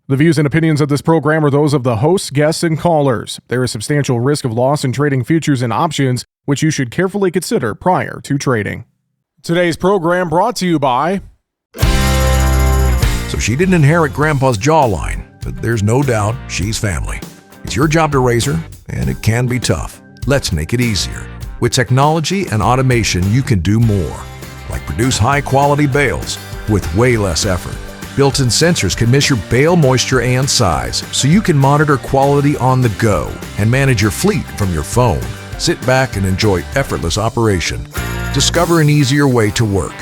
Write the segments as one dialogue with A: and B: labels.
A: The views and opinions of this program are those of the hosts, guests, and callers. There is substantial risk of loss in trading futures and options, which you should carefully consider prior to trading. Today's program brought to you by...
B: So she didn't inherit Grandpa's jawline, but there's no doubt she's family. It's your job to raise her, and it can be tough. Let's make it easier. With technology and automation, you can do more, like produce high-quality bales with way less effort. Built-in sensors can measure bale moisture and size, so you can monitor quality on the go and manage your fleet from your phone. Sit back and enjoy effortless operation. Discover an easier way to work.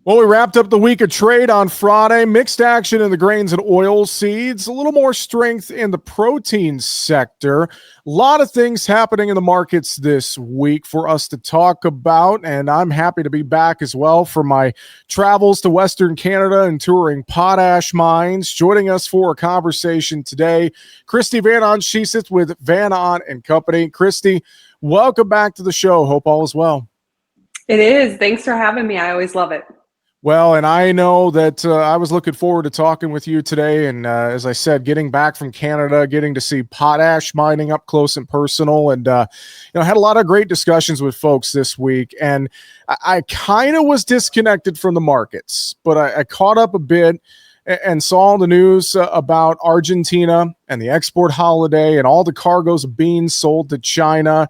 A: Well, we wrapped up the week of trade on Friday. Mixed action in the grains and oil seeds. A little more strength in the protein sector. A lot of things happening in the markets this week for us to talk about, and I'm happy to be back as well for my travels to Western Canada and touring potash mines. Joining us for a conversation today, Kristi Van Ahn-Kjeseth with Van Ahn Company. Kristi, welcome back to the show. Hope all is well.
C: It is. Thanks for having me. I always love it.
A: Well, and I know that I was looking forward to talking with you today. And as I said, getting back from Canada, getting to see potash mining up close and personal. And, I had a lot of great discussions with folks this week. And I kind of was disconnected from the markets, but I caught up a bit and saw the news about Argentina and the export holiday and all the cargoes of beans sold to China.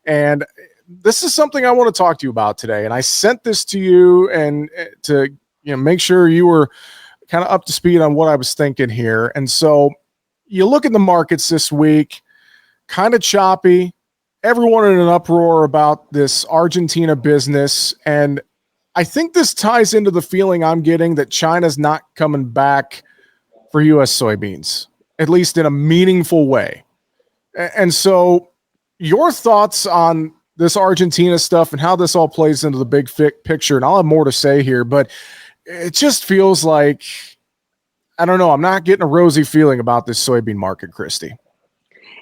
A: And this is something I want to talk to you about today. And I sent this to you and to make sure you were kind of up to speed on what I was thinking here. And so you look at the markets this week, kind of choppy, everyone in an uproar about this Argentina business. And I think this ties into the feeling I'm getting that China's not coming back for U.S. soybeans, at least in a meaningful way. And so your thoughts on this Argentina stuff and how this all plays into the big picture. And I'll have more to say here, but it just feels like, I don't know, I'm not getting a rosy feeling about this soybean market, Kristi.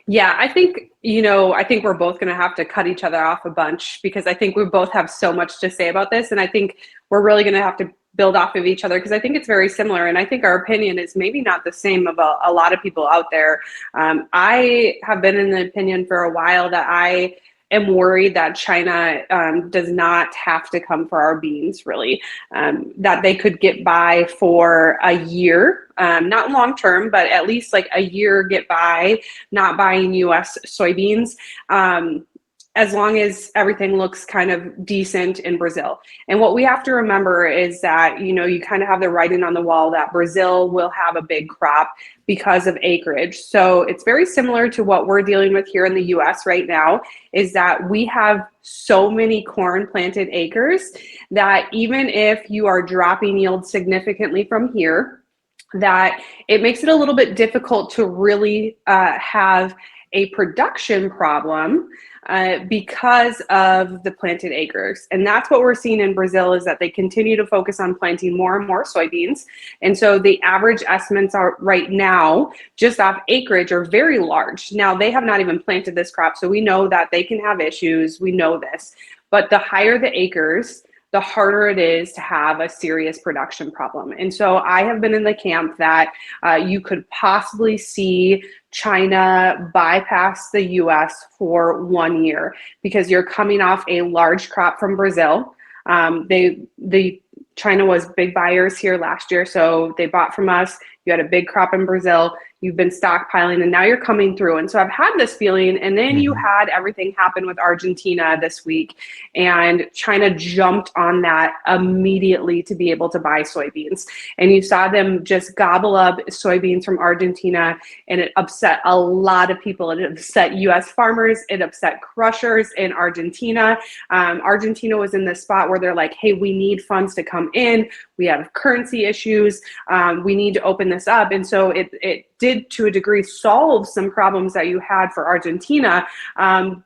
C: Yeah, I think we're both going to have to cut each other off a bunch because I think we both have so much to say about this. And I think we're really going to have to build off of each other because I think it's very similar. And I think our opinion is maybe not the same of a lot of people out there. I have been in the opinion for a while that I am worried that China does not have to come for our beans, really, that they could get by for a year, not long term, but at least like a year get by not buying U.S. soybeans, as long as everything looks kind of decent in Brazil. And what we have to remember is that, you kind of have the writing on the wall that Brazil will have a big crop because of acreage. So it's very similar to what we're dealing with here in the US right now, is that we have so many corn planted acres that even if you are dropping yield significantly from here, that it makes it a little bit difficult to really have a production problem because of the planted acres. And that's what we're seeing in Brazil, is that they continue to focus on planting more and more soybeans. And so the average estimates are right now, just off acreage, are very large. Now, they have not even planted this crop, so we know that they can have issues. We know this. But the higher the acres, the harder it is to have a serious production problem. And so I have been in the camp that you could possibly see China bypass the US for 1 year because you're coming off a large crop from Brazil. China was big buyers here last year, so they bought from us. You had a big crop in Brazil. You've been stockpiling, and now you're coming through. And so I've had this feeling, and then you had everything happen with Argentina this week, and China jumped on that immediately to be able to buy soybeans. And you saw them just gobble up soybeans from Argentina, and it upset a lot of people. It upset U.S. farmers. It upset crushers in Argentina. Argentina was in this spot where they're like, hey, we need funds to come in. We have currency issues. We need to open this up. And so it did, to a degree, solve some problems that you had for Argentina,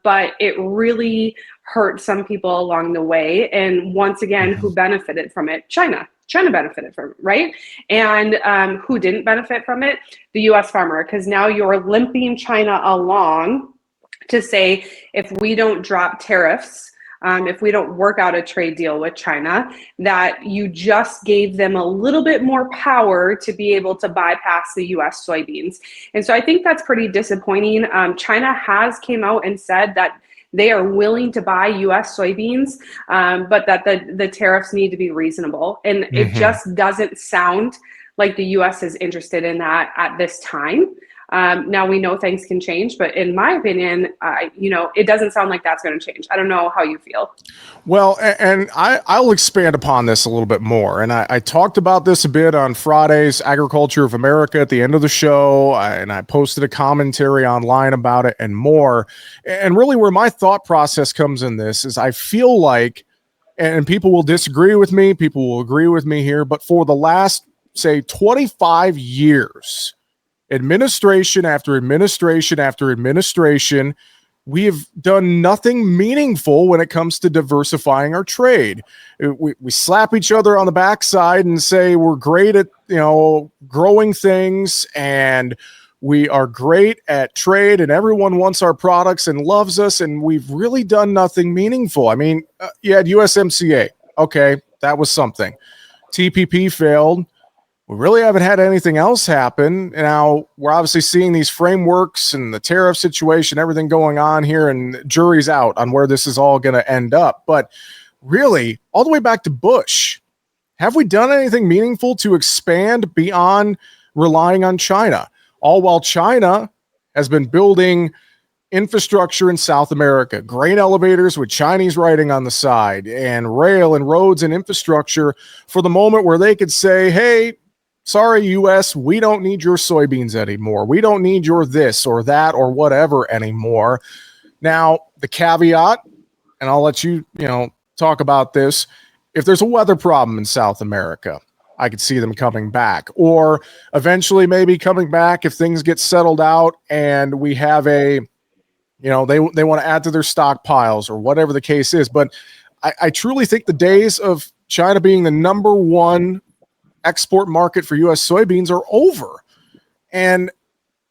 C: but it really hurt some people along the way. And once again, who benefited from it? China. China benefited from it, right? And who didn't benefit from it? The U.S. farmer, because now you're limping China along to say, if we don't drop tariffs, if we don't work out a trade deal with China, that you just gave them a little bit more power to be able to bypass the US soybeans. And so I think that's pretty disappointing. China has came out and said that they are willing to buy US soybeans, but that the tariffs need to be reasonable. And it just doesn't sound like the US is interested in that at this time. Now we know things can change, but in my opinion, it doesn't sound like that's going to change. I don't know how you feel.
A: Well, and I'll expand upon this a little bit more. And I talked about this a bit on Friday's Agriculture of America at the end of the show, and I posted a commentary online about it and more. And really where my thought process comes in this is I feel like, and people will disagree with me, people will agree with me here, but for the last, say, 25 years, administration after administration after administration, we have done nothing meaningful when it comes to diversifying our trade. We slap each other on the backside and say we're great at growing things, and we are great at trade, and everyone wants our products and loves us, and we've really done nothing meaningful. I mean, you had USMCA. Okay, that was something. TPP failed. We really haven't had anything else happen. Now, we're obviously seeing these frameworks and the tariff situation, everything going on here, and jury's out on where this is all going to end up. But really, all the way back to Bush, have we done anything meaningful to expand beyond relying on China? All while China has been building infrastructure in South America, grain elevators with Chinese writing on the side, and rail and roads and infrastructure for the moment where they could say, hey, sorry, U.S., we don't need your soybeans anymore. We don't need your this or that or whatever anymore. Now, the caveat, and I'll let you, talk about this. If there's a weather problem in South America, I could see them coming back, or eventually maybe coming back if things get settled out and we have they want to add to their stockpiles or whatever the case is. But I truly think the days of China being the number one export market for U.S. soybeans are over. And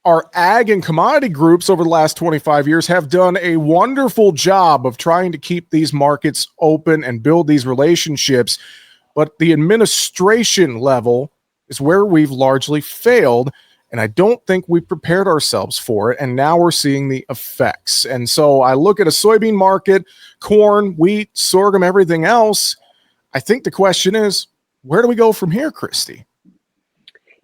A: our ag and commodity groups over the last 25 years have done a wonderful job of trying to keep these markets open and build these relationships. But the administration level is where we've largely failed. And I don't think we prepared ourselves for it. And now we're seeing the effects. And so I look at a soybean market, corn, wheat, sorghum, everything else. I think the question is, where do we go from here, Kristi?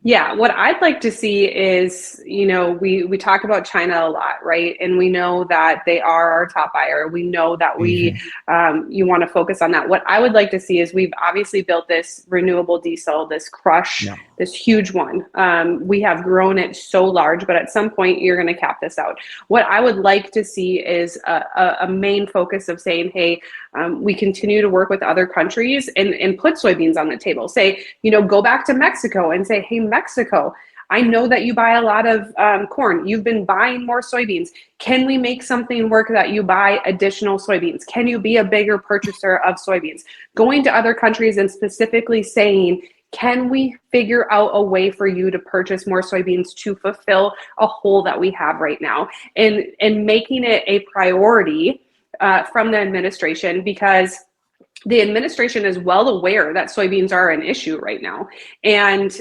C: Yeah, what I'd like to see is, we talk about China a lot, right? And we know that they are our top buyer. We know that you want to focus on that. What I would like to see is we've obviously built this renewable diesel, this crush, this huge one. We have grown it so large, but at some point you're going to cap this out. What I would like to see is a main focus of saying, hey, we continue to work with other countries and put soybeans on the table. Say, go back to Mexico and say, hey, Mexico, I know that you buy a lot of corn. You've been buying more soybeans. Can we make something work that you buy additional soybeans? Can you be a bigger purchaser of soybeans? Going to other countries and specifically saying, can we figure out a way for you to purchase more soybeans to fulfill a hole that we have right now? And making it a priority from the administration, because the administration is well aware that soybeans are an issue right now. And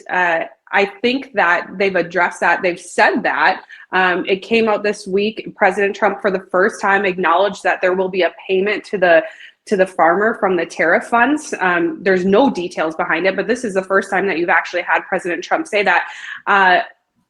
C: I think that they've addressed that. They've said that. It came out this week. President Trump, for the first time, acknowledged that there will be a payment to the farmer from the tariff funds. There's no details behind it, but this is the first time that you've actually had President Trump say that.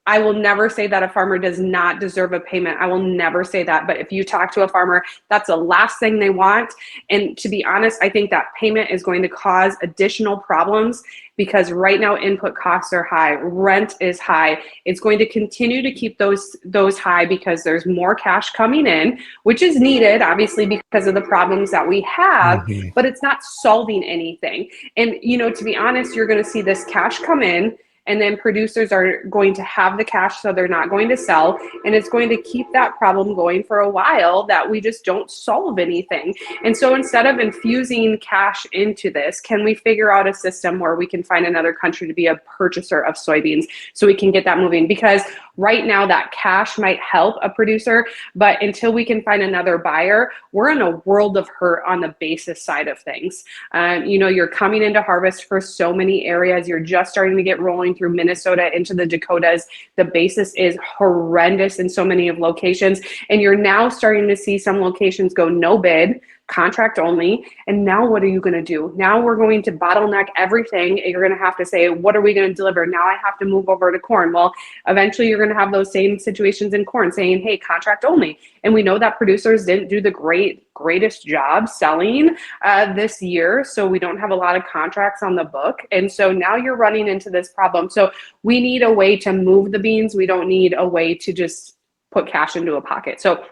C: I will never say that a farmer does not deserve a payment. I will never say that. But if you talk to a farmer, that's the last thing they want. And to be honest, I think that payment is going to cause additional problems, because right now input costs are high, rent is high. It's going to continue to keep those high because there's more cash coming in, which is needed, obviously, because of the problems that we have, but it's not solving anything. And, to be honest, you're going to see this cash come in, and then producers are going to have the cash, so they're not going to sell. And it's going to keep that problem going for a while that we just don't solve anything. And so instead of infusing cash into this, can we figure out a system where we can find another country to be a purchaser of soybeans so we can get that moving? Because right now that cash might help a producer, but until we can find another buyer, we're in a world of hurt on the basis side of things. You're coming into harvest for so many areas. You're just starting to get rolling through Minnesota into the Dakotas. The basis is horrendous in so many of locations, and you're now starting to see some locations go no bid, contract only. And now what are you going to do? Now we're going to bottleneck everything. And you're going to have to say, what are we going to deliver? Now I have to move over to corn. Well, eventually you're going to have those same situations in corn saying, hey, contract only. And we know that producers didn't do the greatest job selling this year. So we don't have a lot of contracts on the book. And so now you're running into this problem. So we need a way to move the beans. We don't need a way to just put cash into a pocket. So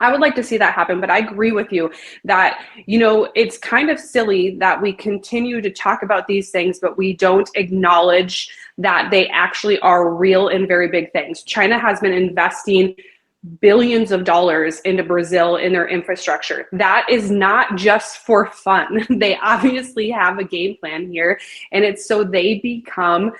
C: I would like to see that happen, but I agree with you that, it's kind of silly that we continue to talk about these things, but we don't acknowledge that they actually are real and very big things. China has been investing billions of dollars into Brazil in their infrastructure. That is not just for fun. They obviously have a game plan here, and it's so they become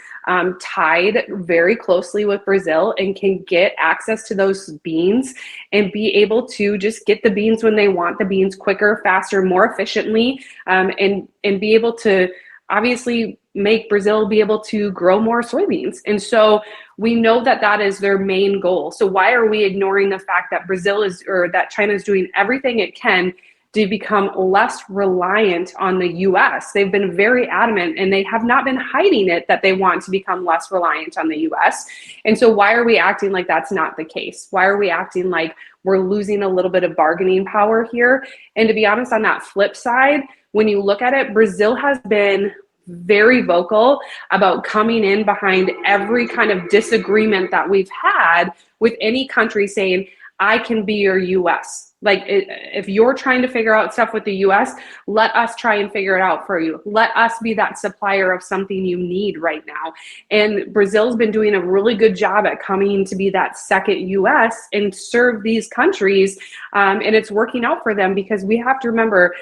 C: tied very closely with Brazil and can get access to those beans and be able to just get the beans when they want the beans quicker, faster, more efficiently, and be able to obviously make Brazil be able to grow more soybeans. And so we know that that is their main goal. So why are we ignoring the fact that that China is doing everything it can to become less reliant on the US? They've been very adamant, and they have not been hiding it, that they want to become less reliant on the US. And so why are we acting like that's not the case? Why are we acting like we're losing a little bit of bargaining power here? And to be honest, on that flip side, when you look at it, Brazil has been very vocal about coming in behind every kind of disagreement that we've had with any country, saying, I can be your US. Like, if you're trying to figure out stuff with the US, let us try and figure it out for you. Let us be that supplier of something you need right now. And Brazil's been doing a really good job at coming to be that second US and serve these countries. And it's working out for them, because we have to remember,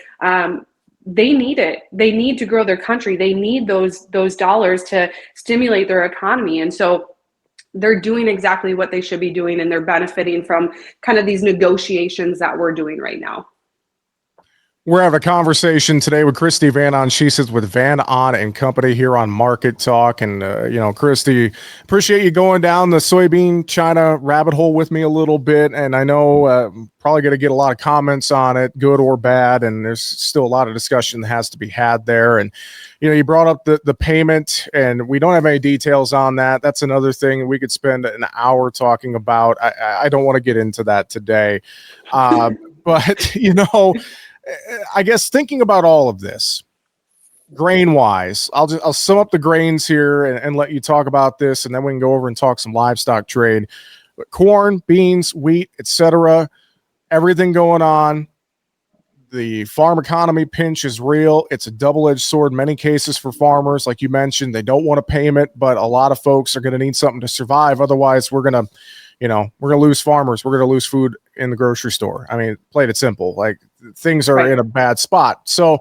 C: they need it. They need to grow their country. They need those dollars to stimulate their economy. And so they're doing exactly what they should be doing, and they're benefiting from kind of these negotiations that we're doing right now.
A: We're having a conversation today with Kristi Van Ahn-Kjeseth with Van Ahn Company here on Market Talk. And, Kristi, appreciate you going down the soybean China rabbit hole with me a little bit. And I know probably going to get a lot of comments on it, good or bad. And there's still a lot of discussion that has to be had there. And, you brought up the payment, and we don't have any details on that. That's another thing we could spend an hour talking about. I don't want to get into that today. But, I guess thinking about all of this, grain wise, I'll sum up the grains here and let you talk about this, and then we can go over and talk some livestock trade. But corn, beans, wheat, etc., everything going on. The farm economy pinch is real. It's a double-edged sword in many cases for farmers. Like you mentioned, they don't want a payment, but a lot of folks are going to need something to survive. Otherwise, we're going to lose farmers. We're going to lose food in the grocery store. I mean, played it simple. Like, things are in a bad spot. So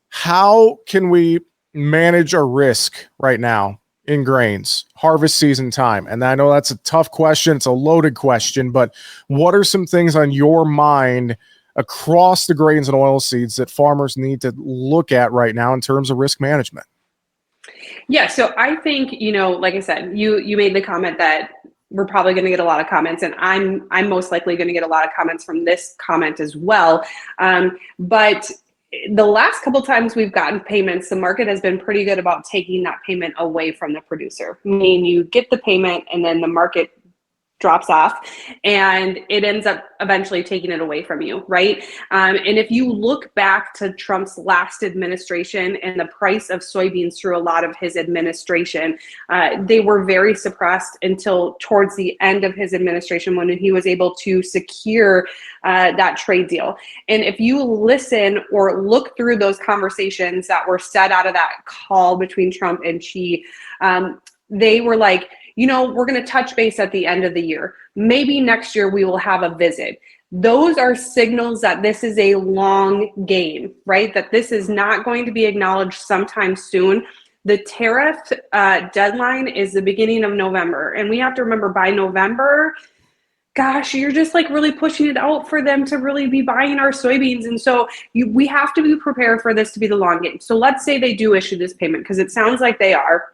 A: how can we manage our risk right now in grains, harvest season time? And I know that's a tough question. It's a loaded question, but what are some things on your mind across the grains and oil seeds that farmers need to look at right now in terms of risk management?
C: Yeah. So I think, like I said, you made the comment that we're probably going to get a lot of comments, and I'm most likely going to get a lot of comments from this comment as well. But the last couple times we've gotten payments, the market has been pretty good about taking that payment away from the producer. Meaning you get the payment and then the market drops off and it ends up eventually taking it away from you, right? And if you look back to Trump's last administration and the price of soybeans through a lot of his administration, they were very suppressed until towards the end of his administration, when he was able to secure that trade deal. And if you listen or look through those conversations that were set out of that call between Trump and Xi, they were like, we're going to touch base at the end of the year. Maybe next year we will have a visit. Those are signals that this is a long game, right? That this is not going to be acknowledged sometime soon. The tariff deadline is the beginning of November. And we have to remember by November, gosh, you're just like really pushing it out for them to really be buying our soybeans. And so we have to be prepared for this to be the long game. So let's say they do issue this payment, because it sounds like they are.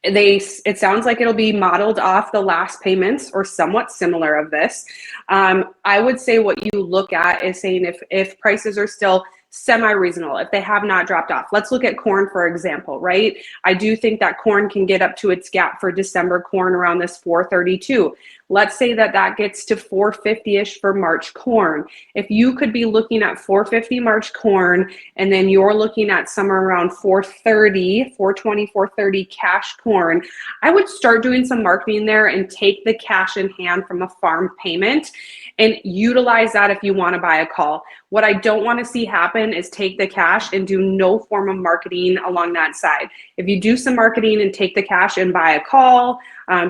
C: It sounds like it'll be modeled off the last payments or somewhat similar of this. I would say what you look at is saying if prices are still semi-reasonable, if they have not dropped off. Let's look at corn, for example, right? I do think that corn can get up to its gap for December corn around this 432. Let's say that gets to 450-ish for March corn. If you could be looking at 450 March corn, and then you're looking at somewhere around 430, 420, 430 cash corn, I would start doing some marketing there and take the cash in hand from a farm payment and utilize that if you want to buy a call. What I don't want to see happen is take the cash and do no form of marketing along that side. If you do some marketing and take the cash and buy a call,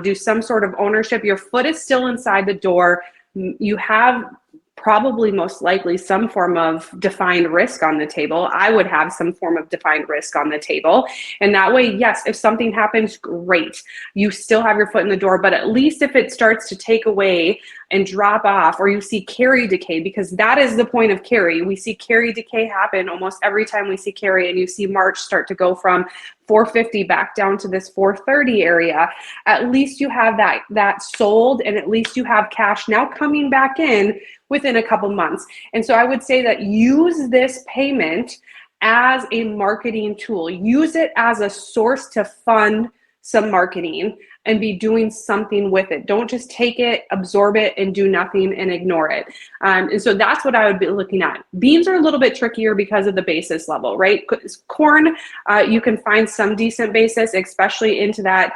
C: do some sort of ownership, your foot is still inside the door. You have probably most likely some form of defined risk on the table. I would have some form of defined risk on the table. And that way, yes, if something happens, great. You still have your foot in the door, but at least if it starts to take away and drop off, or you see carry decay, because that is the point of carry. We see carry decay happen almost every time we see carry, and you see March start to go from 450 back down to this 430 area. At least you have that sold, and at least you have cash now coming back in within a couple months. And so I would say that use this payment as a marketing tool. Use it as a source to fund some marketing and be doing something with it. Don't just take it, absorb it, and do nothing and ignore it. And so that's what I would be looking at. Beans are a little bit trickier because of the basis level, right? Corn, you can find some decent basis, especially into that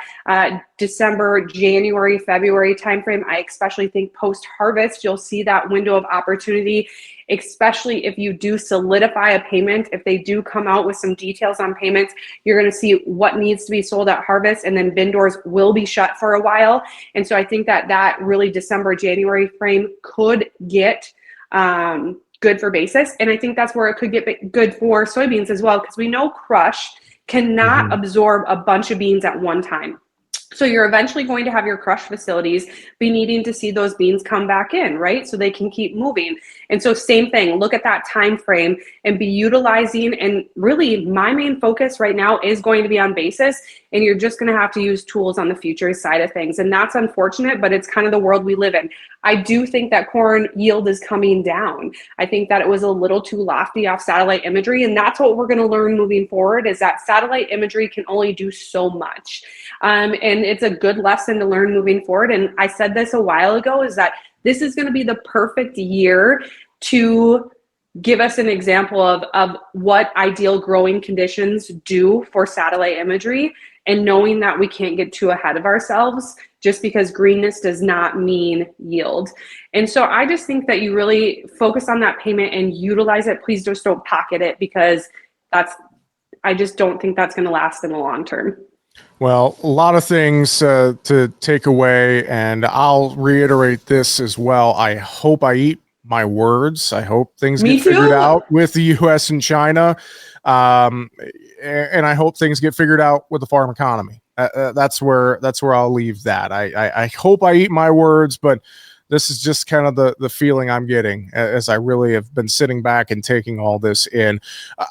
C: December, January, February timeframe. I especially think post-harvest, you'll see that window of opportunity, especially if you do solidify a payment. If they do come out with some details on payments, you're going to see what needs to be sold at harvest, and then bin doors will be shut for a while. And so I think that really December, January frame could get good for basis. And I think that's where it could get good for soybeans as well, because we know crush cannot absorb a bunch of beans at one time. So you're eventually going to have your crush facilities be needing to see those beans come back in, right? So they can keep moving. And so same thing, look at that time frame and be utilizing, and really my main focus right now is going to be on basis, and you're just going to have to use tools on the futures side of things. And that's unfortunate, but it's kind of the world we live in. I do think that corn yield is coming down. I think that it was a little too lofty off satellite imagery, and that's what we're going to learn moving forward, is that satellite imagery can only do so much. And it's a good lesson to learn moving forward. And I said this a while ago, is that this is going to be the perfect year to give us an example of what ideal growing conditions do for satellite imagery, and knowing that we can't get too ahead of ourselves just because greenness does not mean yield. And so I just think that you really focus on that payment and utilize it. Please just don't pocket it, because I just don't think that's going to last in the long term.
A: Well, a lot of things to take away, and I'll reiterate this as well. I hope I eat my words. I hope things get figured out with the U.S. and China, and I hope things get figured out with the farm economy. That's where I'll leave that. I hope I eat my words, but this is just kind of the feeling I'm getting as I really have been sitting back and taking all this in.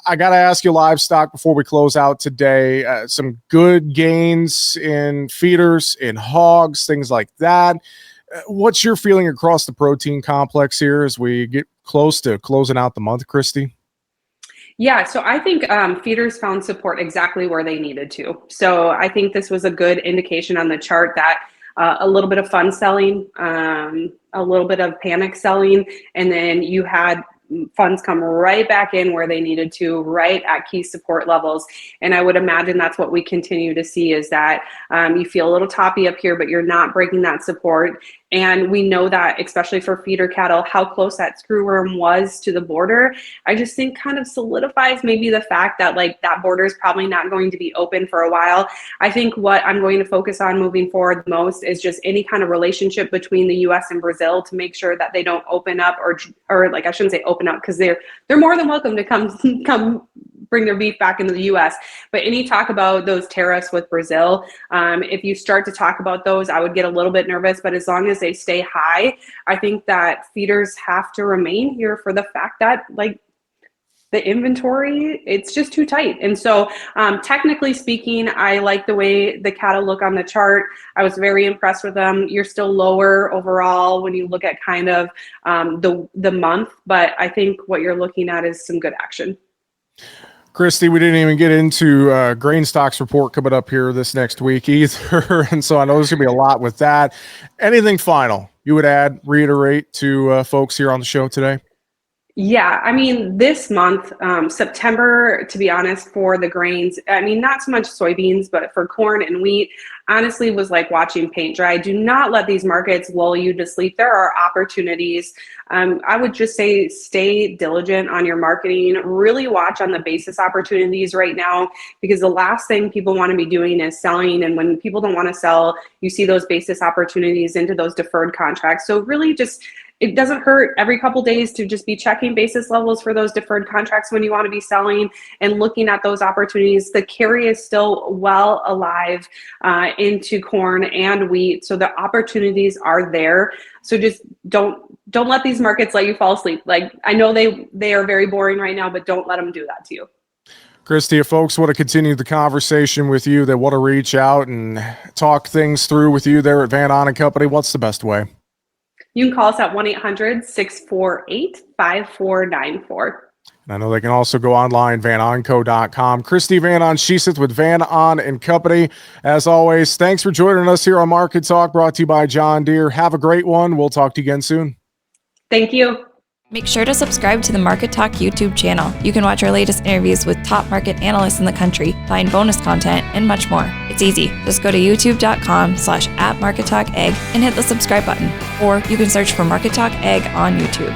A: I got to ask you, Livestock, before we close out today, some good gains in feeders, in hogs, things like that. What's your feeling across the protein complex here as we get close to closing out the month, Kristi?
C: Yeah, so I think feeders found support exactly where they needed to. So I think this was a good indication on the chart that a little bit of fun selling, a little bit of panic selling, and then you had funds come right back in where they needed to, right at key support levels. And I would imagine that's what we continue to see, is that you feel a little toppy up here, but you're not breaking that support. And we know that, especially for feeder cattle, how close that screw worm was to the border. I just think kind of solidifies maybe the fact that like that border is probably not going to be open for a while. I think what I'm going to focus on moving forward the most is just any kind of relationship between the U.S. and Brazil to make sure that they don't open up, or like I shouldn't say open up, because they're more than welcome to come bring their beef back into the US. But any talk about those tariffs with Brazil, if you start to talk about those, I would get a little bit nervous. But as long as they stay high, I think that feeders have to remain here for the fact that the inventory, it's just too tight. And so technically speaking, I like the way the cattle look on the chart. I was very impressed with them. You're still lower overall when you look at kind of the month, but I think what you're looking at is some good action.
A: Kristi, we didn't even get into grain stocks report coming up here this next week either. And so I know there's going to be a lot with that. Anything final you would reiterate to folks here on the show today?
C: Yeah, I mean, this month, September, to be honest, for the grains, I mean, not so much soybeans, but for corn and wheat, honestly was like watching paint dry. Do not let these markets lull you to sleep. There are opportunities. I would just say stay diligent on your marketing. Really watch on the basis opportunities right now, because the last thing people want to be doing is selling. And when people don't want to sell, you see those basis opportunities into those deferred contracts. So really just, it doesn't hurt every couple days to just be checking basis levels for those deferred contracts when you want to be selling and looking at those opportunities. The carry is still well alive into corn and wheat, so the opportunities are there. So just don't let these markets let you fall asleep. Like, I know they are very boring right now, but don't let them do that to you.
A: Kristi, if folks want to continue the conversation with you, they want to reach out and talk things through with you there at Van Ahn Company, what's the best way?
C: You can call us at 1-800-648-5494.
A: And I know they can also go online, vanonco.com. Kristi Van Ahn-Kjeseth with Van Ahn Company. As always, thanks for joining us here on Market Talk, brought to you by John Deere. Have a great one. We'll talk to you again soon.
C: Thank you.
D: Make sure to subscribe to the Market Talk YouTube channel. You can watch our latest interviews with top market analysts in the country, find bonus content, and much more. It's easy. Just go to youtube.com/@MarketTalkAg and hit the subscribe button. Or you can search for Market Talk Ag on YouTube.